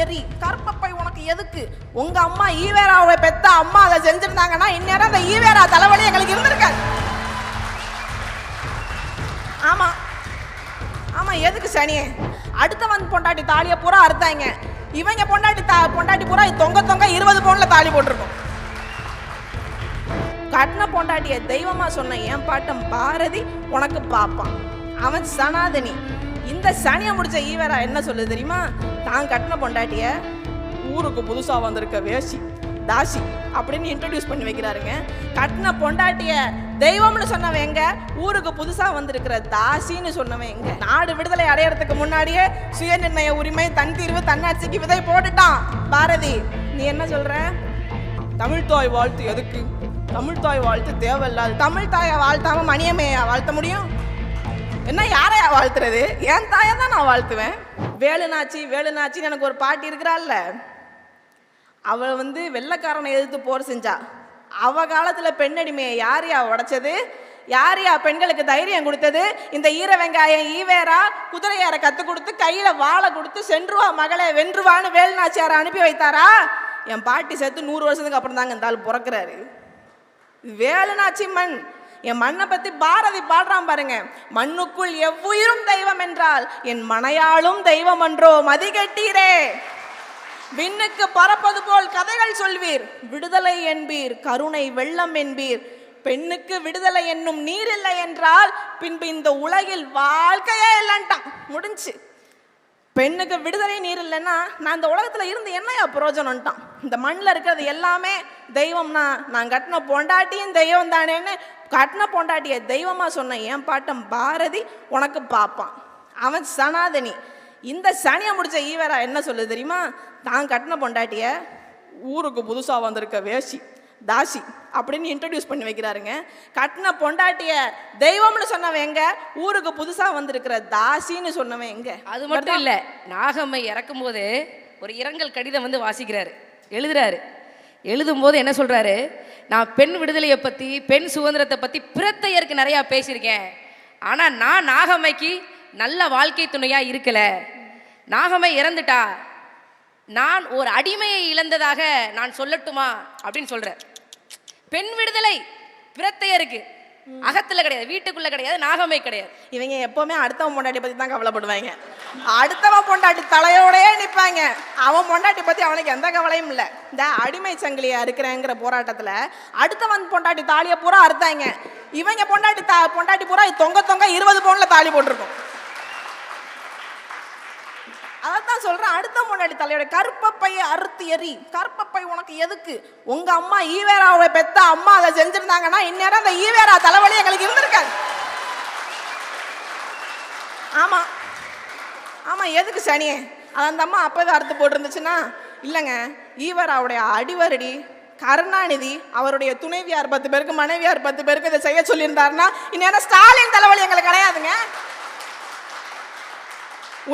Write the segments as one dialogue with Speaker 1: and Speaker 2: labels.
Speaker 1: எறி. கற்பப்பை உனக்கு எதுக்கு? உங்க அம்மா ஈவேராவை பெத்த அம்மா அதை செஞ்சிருந்தாங்கன்னா இந்நேரம் அந்த ஈவேரா தலைவலி எங்களுக்கு இருந்திருக்காது. ஆமா ஆமா, எதுக்கு சனியே? அடுத்தவன் பொண்டாட்டி தாலியை பூரா அறுத்தாங்க. இவங்க பொண்டாட்டி பூரா தொங்க 20 பவுன்ல தாலி போட்டிருக்கும். கட்டின பொண்டாட்டிய தெய்வமா சொன்ன என் பாட்டம் பாரதி உனக்கு பாப்பான். அவன் சனாதனி. இந்த சனியை முடிச்ச ஈவேரா என்ன சொல்லுது தெரியுமா? தான் கட்டின பொண்டாட்டிய ஊருக்கு புதுசா வந்திருக்க வேசி தாசி அப்படின்னு இன்ட்ரோடியூஸ் பண்ணி வைக்கிறாருங்க. கட்டின பொண்டாட்டிய தெய்வம்னு சொன்னவன் எங்க? ஊருக்கு புதுசா வந்திருக்கிற தாசின்னு சொன்னவன் எங்க? நாடு விடுதலை அடையறதுக்கு முன்னாடியே சுயநிர்ணய உரிமை, தன் தீர்வு, தன்னாட்சிக்கு விதை போட்டுட்டான் பாரதி. நீ என்ன சொல்ற? தமிழ் தாய் வாழ்த்து எதுக்கு? தமிழ் தாய் வாழ்த்து தேவையில்லாது. தமிழ் தாயை வாழ்த்தாம மணியம்மையா வாழ்த்த முடியும்? என்ன யாரையா வாழ்த்துறது? என் தாயை தான் நான் வாழ்த்துவேன். வேலுநாச்சின்னு எனக்கு ஒரு பாட்டி இருக்கிறாள்ல, அவள் வெள்ளைக்காரனை எதிர்த்து போர் செஞ்சா. அவ காலத்துல பெண்ணடிமையை யாரையா உடைச்சது? யாரையா பெண்களுக்கு தைரியம் கொடுத்தது? இந்த ஈர வெங்காயம் ஈவேரா குதிரையார கத்து கொடுத்து கையில வாழை கொடுத்து சென்றுவா மகளே வென்றுவான்னு வேலுநாச்சியாரை அனுப்பி வைத்தாரா? என் பாட்டி செத்து 100 வருஷத்துக்கு அப்புறம் தாங்க இந்த ஆள் பிறக்கிறாரு. வேலுநாச்சி மண். என் மண்ணை பத்தி பாரதி பாடுறான் பாருங்க. மண்ணுக்குள் எவ்வுயிரும் தெய்வம் என்றால் என் மனையாளும் தெய்வம் என்றோ மதிகட்டீரே. விண்ணுக்கு பறப்பது போல் கதைகள் சொல்வீர், விடுதலை என்பீர், கருணை வெள்ளம் என்பீர். பெண்ணுக்கு விடுதலை என்னும் நீர் இல்லை என்றால் பின்பு இந்த உலகில் வாழ்க்கையே இல்லைன்ட்டான். முடிஞ்சு. பெண்ணுக்கு விடுதலை நீர் இல்லைன்னா நான் இந்த உலகத்துல இருந்து என்னையா பிரயோஜனம்ட்டான். இந்த மண்ணில் இருக்கிறது எல்லாமே தெய்வம்னா நான் கட்டின பொண்டாட்டியும் தெய்வம் தானேன்னு கட்டின பொண்டாட்டிய தெய்வமா சொன்ன என் பாட்டம் பாரதி உனக்கு பாப்பான். அவன் சனாதனி. இந்த சனியை முடிச்ச ஈவேரா என்ன சொல்லுது தெரியுமா? தான் கட்டின பொண்டாட்டிய ஊருக்கு புதுசா வந்திருக்க வேசி தாசி அப்படின்னு இன்ட்ரோடியூஸ் பண்ணி வைக்கிறாருங்க. கட்டின பொண்டாட்டிய தெய்வம்னு சொன்னவன் எங்க? ஊருக்கு புதுசா வந்திருக்கிற தாசின்னு சொன்னவன் எங்க?
Speaker 2: அது மட்டும் இல்ல, நாகம்மை இறக்கும் போது ஒரு இரங்கல் கடிதம் வாசிக்கிறாரு, எழுதுறாரு. எழுதும் போது என்ன சொல்றாரு? நான் பெண் விடுதலையை பத்தி, பெண் சுதந்திரத்தை பத்தி பிரத்தையருக்கு நிறைய பேசியிருக்கேன். ஆனா நான் நாகம்மைக்கு நல்ல வாழ்க்கை துணையா இருக்கல. நாகம்மை இறந்துட்டா, நான் ஒரு அடிமையை இழந்ததாக நான் சொல்லட்டுமா அப்படின்னு சொல்ற. பெண் விடுதலை பிரத்தையருக்கு அகத்துல கிடையாது, வீட்டுக்குள்ள கிடையாது, நாகம்மை கிடையாது.
Speaker 1: இவங்க எப்பவுமே அடுத்தவன் பொண்டாட்டி பத்தி தான் கவலைப்படுவாங்க. அடுத்தவன் பொண்டாட்டி தலையோடயே நிற்பாங்க. அவன் பொண்டாட்டி பத்தி அவனுக்கு எந்த கவலையும் இல்லை. இந்த அடிமை சங்கிலியா இருக்கிறேங்கிற போராட்டத்துல அடுத்தவன் பொண்டாட்டி தாலியை பூரா அறுத்தாங்க. இவங்க பொண்டாட்டி பூரா தொங்க 20 பவுன்ல தாலி போட்டிருக்கும். அதான் சொல்றேன், அடுத்த முன்னாடி தலையோட கற்பப்பையை அறுத்து எறி. கற்பப்பை உனக்கு எதுக்கு? உங்க அம்மா ஈவேராவை பெத்த அம்மா அதை செஞ்சிருந்தாங்கன்னா இந்நேரம் அந்த ஈவேரா தலைவலி எங்களுக்கு இருந்திருக்காது. ஆமா ஆமா, எதுக்கு சனியே? அந்த அம்மா அப்பவே அறுத்து போட்டிருந்துச்சுன்னா இல்லைங்க. ஈவேராவுடைய அடிவரடி கருணாநிதி அவருடைய துணைவியார் 10 பேருக்கு, மனைவியார் 10 பேருக்கு இதை செய்ய சொல்லியிருந்தாருன்னா இந்நேரம் ஸ்டாலின் தலைவலி எங்களுக்கு கிடையாதுங்க.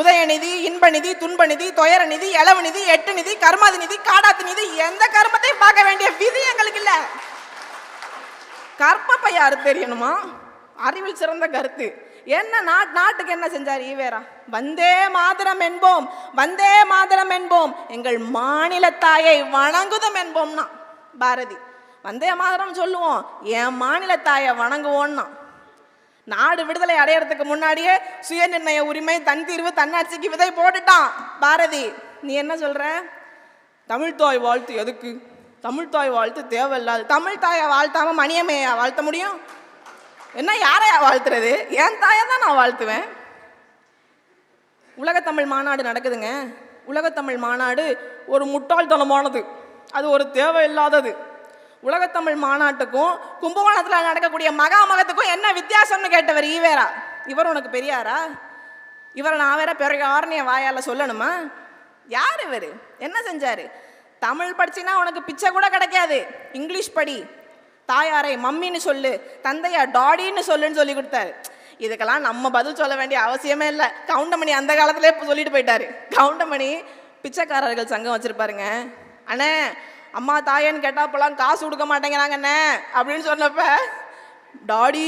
Speaker 1: உதயநிதி, இன்பநிதி, துன்பநிதி, துயர நிதி, இளவு நிதி, எட்டு நிதி, கர்மாதி நிதி, காடாத்து நிதி, எந்த கர்மத்தையும் பார்க்க வேண்டிய விதி எங்களுக்கு இல்ல. கற்பப்பை யாரு தெரியணுமா? அறிவில் சிறந்த கருத்து. என்ன நாட்டுக்கு என்ன செஞ்சார் ஈவேரா? வந்தே மாதரம் என்போம், வந்தே மாதரம் என்போம், எங்கள் மாநில தாயை வணங்குதம் என்போம்னா பாரதி. வந்தே மாதரம் சொல்லுவோம், என் மாநில தாயை வணங்குவோம்னா. நாடு விடுதலை அடையறதுக்கு முன்னாடியே சுயநிர்ணய உரிமை, தன் தீர்வு, தன்னாட்சிக்கு விதை போட்டுட்டான் பாரதி. நீ என்ன சொல்ற? தமிழ் தாய் வாழ்த்து எதுக்கு? தமிழ் தாய் வாழ்த்து தேவையில்லாது. தமிழ் தாயை வாழ்த்தாம மணியம்மையா வாழ்த்த முடியும்? என்ன யாரையா வாழ்த்துறது? என் தாயை தான் நான் வாழ்த்துவேன். உலகத்தமிழ் மாநாடு நடக்குதுங்க. உலகத்தமிழ் மாநாடு ஒரு முட்டாள்தனமானது, அது ஒரு தேவையில்லாதது. உலகத்தமிழ் மாநாட்டுக்கும் கும்பகோணத்தில் நடக்கக்கூடிய மகாமகத்துக்கும் என்ன வித்தியாசம்னு கேட்டவர் ஈவேரா. இவர் உனக்கு பெரியாரா? இவரை நான் வேற பெரியார்னு என் வாயால் சொல்லணுமா? யார் இவர்? என்ன செஞ்சாரு? தமிழ் படிச்சின்னா உனக்கு பிச்சை கூட கிடைக்காது, இங்கிலீஷ் படி. தாயாரை மம்மின்னு சொல்லு, தந்தையா டாடின்னு சொல்லுன்னு சொல்லி கொடுத்தாரு. இதுக்கெல்லாம் நம்ம பதில் சொல்ல வேண்டிய அவசியமே இல்லை. கவுண்டமணி அந்த காலத்திலே சொல்லிட்டு போயிட்டாரு. கவுண்டமணி பிச்சைக்காரர்கள் சங்கம் வச்சிருப்பாருங்க. அண்ணே அம்மா தாயன்னு கேட்டாப்பெல்லாம் காசு கொடுக்க மாட்டேங்கிறாங்க அண்ணே அப்படின்னு சொன்னப்ப டாடி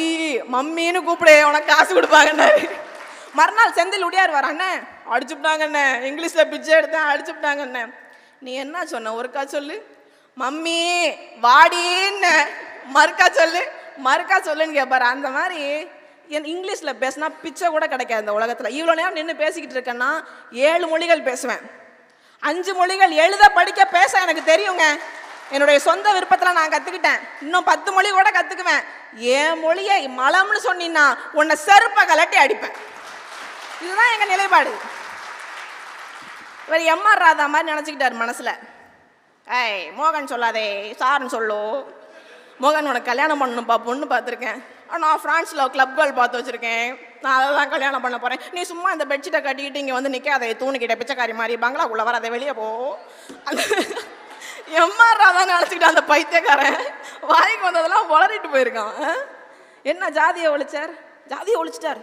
Speaker 1: மம்மின்னு கூப்பிடு உனக்கு காசு கொடுப்பாங்கன்னாரு. மறுநாள் செந்தில் உடையார் வர, அண்ணே அடிச்சுட்டாங்கண்ணே, இங்கிலீஷில் பிச்சை எடுத்தேன், அடிச்சுட்டாங்கண்ணே. நீ என்ன சொன்ன ஒருக்கா சொல்லு. மம்மி வாடின்னு மறுக்கா சொல்லு, மறுக்கா சொல்லுன்னு கேட்பாரு. அந்த மாதிரி என் இங்கிலீஷில் பேசினா பிச்சை கூட கிடைக்காது இந்த உலகத்தில். இவ்வளோ நேரம் நின்று பேசிக்கிட்டு இருக்கேன்னா 7 மொழிகள் பேசுவேன், 5 மொழிகள் எழுத படிக்க பேச எனக்கு தெரியுங்க. என்னுடைய சொந்த விருப்பத்தில் நான் கற்றுக்கிட்டேன். இன்னும் 10 மொழி கூட கற்றுக்குவேன். என் மொழியை மலம்னு சொன்னீங்கன்னா உன்னை செருப்பை கலட்டி அடிப்பேன். இதுதான் எங்கள் நிலைப்பாடு. இவர் எம்ஆர் ராதா மாதிரி நினச்சிக்கிட்டார் மனசில். ஏய் மோகன் சொல்லாதே, சார்ன்னு சொல்லு. மோகன் உனக்கு கல்யாணம் பண்ணணும்ப்பா, பொண்ணு பார்த்துருக்கேன். நான் ஃப்ரான்ஸில் கிளப் கேர்ள் பார்த்து வச்சுருக்கேன், நான் அதை தான் கல்யாணம் பண்ண போகிறேன். நீ சும்மா இந்த பெட்ஷீட்டை கட்டிக்கிட்டு இங்கே வந்து நிற்க, அதை தூணிக்கிட்ட பிச்சைக்காரி மாதிரி பங்களாக்குள்ளே வர, அதை வெளியே போ. அந்த எம்ஆர் ராதான்னு நினச்சிக்கிட்ட அந்த பைத்தியக்காரன் வாய்க்கு வந்ததெல்லாம் வளரிட்டு போயிருக்கான். என்ன ஜாதியை ஒழிச்சார்? ஜாதியை ஒழிச்சிட்டார்.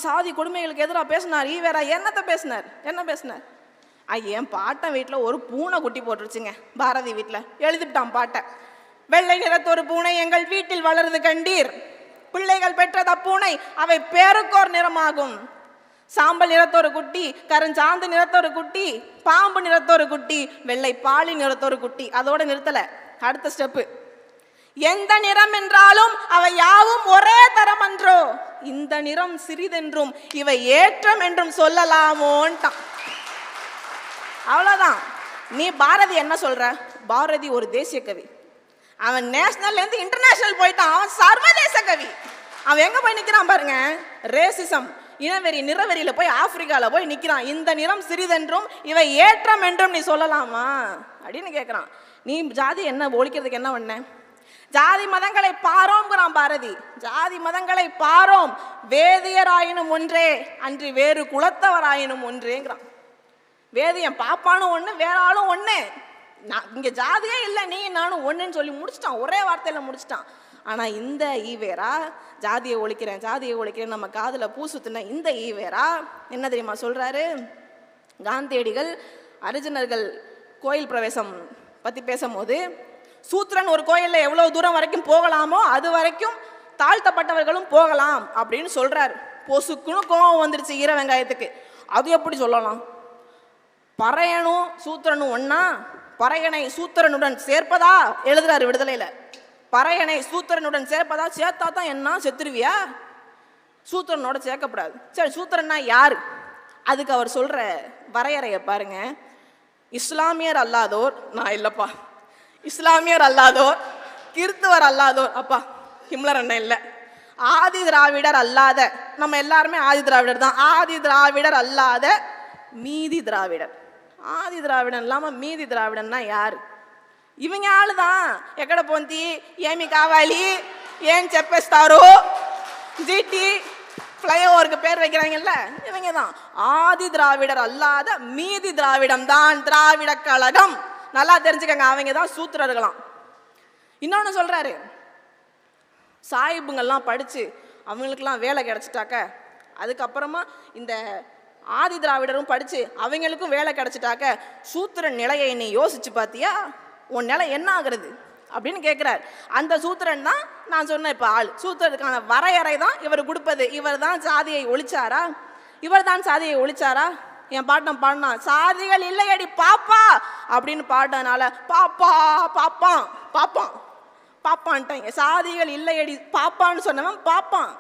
Speaker 1: சாதி கொடுமைகளுக்கு எதிராக பேசினார். வேற என்னத்தை பேசினார்? என்ன பேசினார்? என் பாட்டன் வீட்டில் ஒரு பூனை குட்டி போட்டுருச்சுங்க. பாரதி வீட்டில் எழுதிவிட்டான் பாட்டை. வெள்ளை நிறத்தொரு பூனை எங்கள் வீட்டில் வளருது கண்டீர், பிள்ளைகள் பெற்றது அப்பூனை அவை பேருக்கோர் நிறமாகும். சாம்பல் நிறத்தொரு குட்டி, கருஞ்சாந்து நிறத்தொரு குட்டி, பாம்பு நிறத்தொரு குட்டி, வெள்ளை பாலி நிறத்தொரு குட்டி. அதோட நிறுத்தலை, அடுத்த ஸ்டெப்பு. எந்த நிறம் என்றாலும் அவை யாவும் ஒரே தரம் அன்றோ, இந்த நிறம் சிறிதென்றும் இவை ஏற்றம் என்றும் சொல்லலாமோன்ட்டான். அவ்வளோதான். நீ பாரதி என்ன சொல்ற? பாரதி ஒரு தேசிய கவி. அவன் நேஷனல்ல இருந்து இன்டர்நேஷனல் போயிட்டான். அவன் சர்வதேச கவி. அவன் எங்க போய் நிக்கிறான் பாருங்க. ரேசிசம், இனவெறி, நிறவெறியில போய் ஆப்பிரிக்கால போய் நிக்கிறான். இந்த நிறம் சிறிதென்றும் இவை ஏற்றம் என்றும் நீ சொல்லலாமா அப்படின்னு கேட்கிறான். நீ ஜாதி என்ன ஒழிக்கிறதுக்கு என்ன பண்ண? ஜாதி மதங்களை பாரோம்ங்கிறான் பாரதி. ஜாதி மதங்களை பாரோம், வேதியராயினும் ஒன்றே அன்றி வேறு குலத்தவராயினும் ஒன்றேங்கிறான். வேதியன் பாப்பானும் ஒன்று, வேற ஆளும் ஒன்று. நான் இங்கே ஜாதியே இல்லை, நீ நானும் ஒன்றுன்னு சொல்லி முடிச்சிட்டான், ஒரே வார்த்தையில் முடிச்சிட்டான். ஆனால் இந்த ஈவேரா ஜாதியை ஒழிக்கிறேன், ஜாதியை ஒழிக்கிறேன் நம்ம காதில் பூசுத்துன இந்த ஈவேரா என்ன தெரியுமா சொல்கிறாரு? காந்தியடிகள் அரிஜனர்கள் கோயில் பிரவேசம் பற்றி பேசும்போது, சூத்திரன் ஒரு கோயிலில் எவ்வளோ தூரம் வரைக்கும் போகலாமோ அது வரைக்கும் தாழ்த்தப்பட்டவர்களும் போகலாம் அப்படின்னு சொல்கிறார். பொசுக்குன்னு கோவம் வந்துருச்சு ஈர வெங்காயத்துக்கு. அது எப்படி சொல்லலாம்? பறையனும் சூத்திரனும் ஒன்னா, பறையனை சூத்திரனுடன் சேர்ப்பதா எழுதுறாரு விடுதலையில். பறையனை சூத்திரனுடன் சேர்ப்பதா, சேர்த்தா தான் என்ன செத்துருவியா? சூத்திரனோட சேர்க்கப்படாது. சரி, சூத்திரன்னா யார்? அதுக்கு அவர் சொல்ற வரையறையை பாருங்க. இஸ்லாமியர் அல்லாதோர், நான் இல்லப்பா, இஸ்லாமியர் அல்லாதோர், கிறிஸ்துவர் அல்லாதோர், அப்பா ஹிம்லர் அண்ணன் இல்லை, ஆதி திராவிடர் அல்லாத, நம்ம எல்லாருமே ஆதி திராவிடர் தான், ஆதி திராவிடர் அல்லாத மீதி திராவிடர். ஆதி திராவிடன் இல்லாமல் மீதி திராவிடன்னா யார்? இவங்க ஆளு தான். எக்கட போந்தி, ஏமி காவாலி, ஏன் செப்பஸ்தாரோ, ஜிடி ஃப்ளைஓவருக்கு பேர் வைக்கிறாங்கல்ல, இவங்க தான். ஆதி திராவிடர் அல்லாத மீதி திராவிடம் தான் திராவிட கழகம். நல்லா தெரிஞ்சுக்கங்க, அவங்க தான் சூத்திரர்களாம். இன்னொன்று சொல்றாரு, சாயிபுங்கள்லாம் படித்து அவங்களுக்கெல்லாம் வேலை கிடைச்சிட்டாக்க, அதுக்கப்புறமா இந்த ஆதி திராவிடரும் படித்து அவங்களுக்கும் வேலை கிடைச்சிட்டாக்க, சூத்திரன் நிலையை நீ யோசிச்சு பார்த்தியா? உன் நிலை என்ன ஆகுறது அப்படின்னு கேட்குறார். அந்த சூத்திரன் தான் நான் சொன்னேன் இப்போ ஆள். சூத்திரத்துக்கான வரையறை தான் இவர் கொடுப்பது. இவர் தான் சாதியை ஒழிச்சாரா? இவர் தான் சாதியை ஒழிச்சாரா? என் பாட்டம் பாடினா, சாதிகள் இல்லையடி பாப்பா அப்படின்னு பாடினால பாப்பா பாப்பான் பாப்பான் பாப்பான்ட்டாங்க. சாதிகள் இல்லையடி பாப்பான்னு சொன்னவன் பாப்பான்.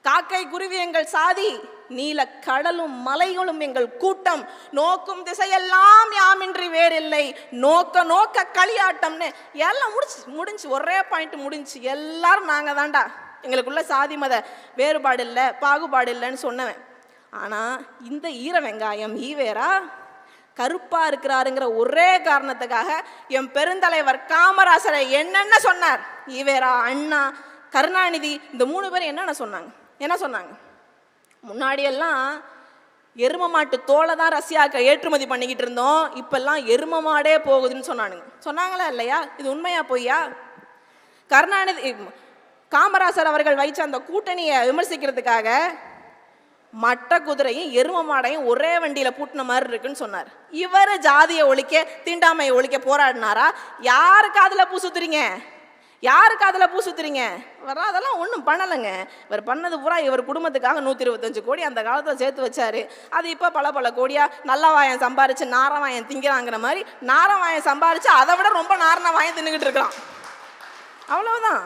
Speaker 1: காக்கை குருவி எங்கள் சாதி, நீல கடலும் மலைகளும் எங்கள் கூட்டம், நோக்கும் திசையெல்லாம் யாமின்றி வேறில்லை, நோக்க நோக்க களியாட்டம்னு எல்லாம் முடிஞ்சு ஒரே பாயிண்ட் முடிஞ்சு. எல்லாரும் நாங்கள் தாண்டா, எங்களுக்குள்ள சாதி மத வேறுபாடு இல்லை, பாகுபாடு இல்லைன்னு சொன்னவன். ஆனால் இந்த ஈர வெங்காயம் ஈவேரா கருப்பா இருக்கிறாருங்கிற ஒரே காரணத்துக்காக என் பெருந்தலைவர் காமராசரை என்னென்ன சொன்னார்? ஈவேரா, அண்ணா, கருணாநிதி, இந்த 3 பேரும் என்னென்ன சொன்னாங்க? என்ன சொன்னாங்க? முன்னாடியெல்லாம் எரும மாட்டு தோலை தான் ரஷ்யாவுக்கு ஏற்றுமதி பண்ணிக்கிட்டு இருந்தோம், இப்பெல்லாம் எரும மாடே போகுதுன்னு சொன்னாங்களா இல்லையா? இது உண்மையா பொய்யா? கருணாநிதி காமராசர் அவர்கள் வைச்ச அந்த கூட்டணியை விமர்சிக்கிறதுக்காக மட்ட குதிரையும் எரும மாடையும் ஒரே வண்டியில் பூட்டின மாதிரி இருக்குன்னு சொன்னார். இவர் ஜாதியை ஒழிக்க, தீண்டாமையை ஒழிக்க போராடினாரா? யாருக்கு அதில் பூசுத்துறீங்க? யாருக்கு அதில் பூ சுத்துறீங்க? இவர் அதெல்லாம் ஒன்றும் பண்ணலைங்க. இவர் பண்ணது பூரா இவர் குடும்பத்துக்காக 125 கோடி அந்த காலத்தில் சேர்த்து வச்சாரு. அது இப்போ பல கோடியாக நல்ல வாயம் சம்பாரிச்சு நாரவாயம் திங்கிறாங்கிற மாதிரி நாரவாயம் சம்பாரிச்சு அதை விட ரொம்ப நாரண வாயம் தின்னுக்கிட்டு இருக்கலாம். அவ்வளவுதான்.